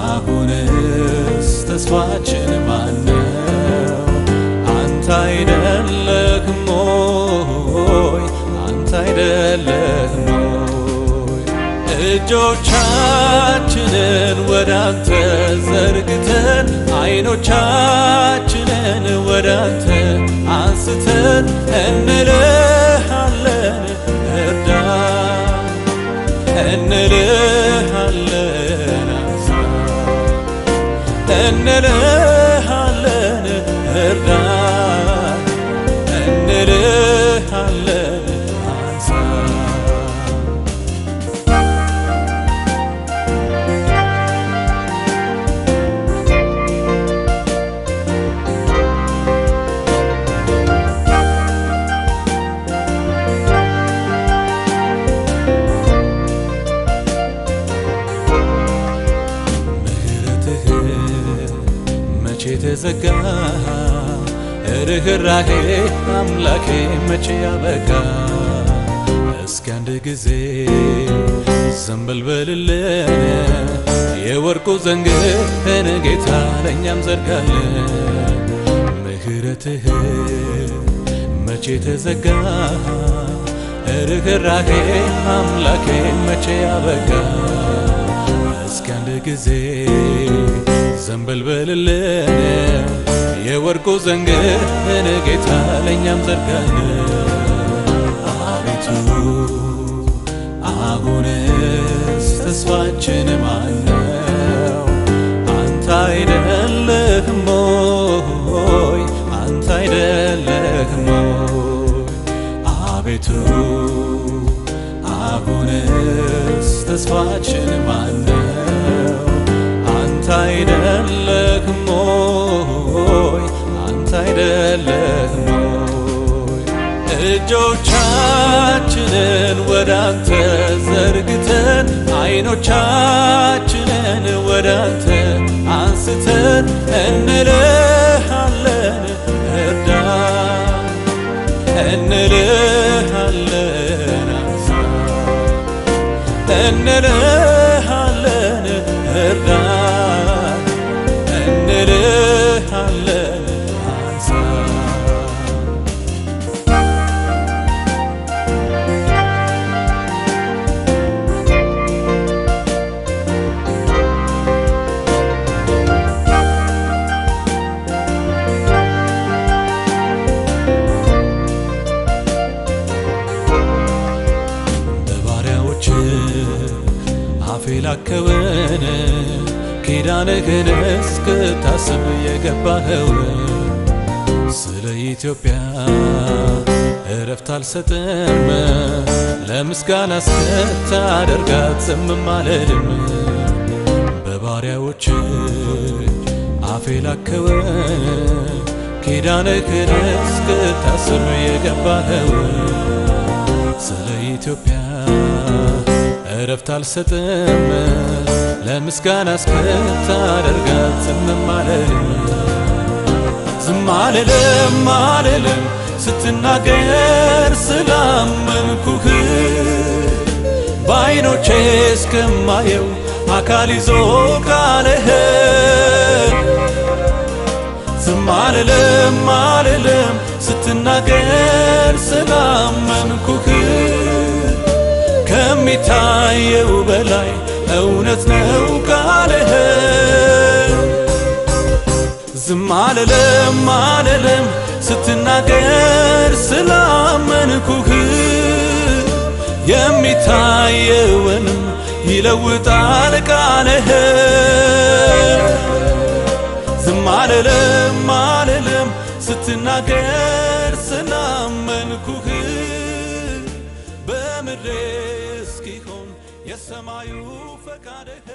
አሁንስ ተስፋችን ማነው? አንተ አይደለህም ወይ? አንተ አይደለህም ወይ? እጆቻችንን ወደ አንተ ዘርግተን አይኖቻችንን ወደ አንተ አንስተን እንልሃለን እርዳን፣ እንልሃለን አንሳ፣ እንልሃለን እርዳን፣ እንልሃለን አንሳ። መቼ ተዘጋ? ርኅራኄ አምላኬ መቼ ያበቃ? እስኪ አንድ ጊዜ ዘንበል በልልን፣ የወርቁ ዘንግህን ጌታ ለእኛም ዘርጋልን። ምሕረትህ መቼ ተዘጋ? ርኅራኄ አምላኬ መቼ ያበቃ? እስኪ አንድ ጊዜ ዘንበል በልልን፣ የወርቁ ዘንግህን ጌታ ለእኛም ዘርጋልን። አቤቱ አሁንስ ተስፋችን ማነው? አንተ አይደለህም ወይ? አንተ አይደለህም ወይ? አቤቱ አሁንስ ተስፋችን ማነው? አንተ አይደለህም ወይ? አንተ አይደለህም ወይ? እጆቻችንን ወደ አንተ ዘርግተን አይኖቻችንን ወደ አንተ አንስተን እንልሃለን እርዳን፣ እንልሃለን አንሳ፣ እንልሃለን እርዳን፣ እንልሃለን አንሳ። በባሪያዎች አፌ ላከውን ኪዳንህን እስክታስብ የገባኸው ስለ ኢትዮጵያ እረፍት አልሰጥም፣ ለምስጋና እስክታደርጋት ዝምም አልልም። በባሪያዎች አፌ ላከውን ኪዳንህን እስክታስብ የገባኸው ስለ ኢትዮጵያ እረፍት አልሰጥም፣ ለምስጋና እስክታደርጋት ዝምም አልልም። ዝም አልልም አልልም ስትናገር ስላመንኩህ፣ በዓይኖቼ እስከማየው አካል ይዞ ቃልህ። ዝም አልልም አልልም ስትናገር ስላመንኩህ፣ ከሚታየው በላይ እውነት ነው ቃልህ። ዝም አልልም አልልም ስትናገር ስላመንኩህ፣ የሚታየውንም ይለውጣል ቃልህ። ዝም አልልም አልልም ስትናገር ስላመንኩህ፣ በምድሬ እስኪሆን የሰማዩ ፈቃድህ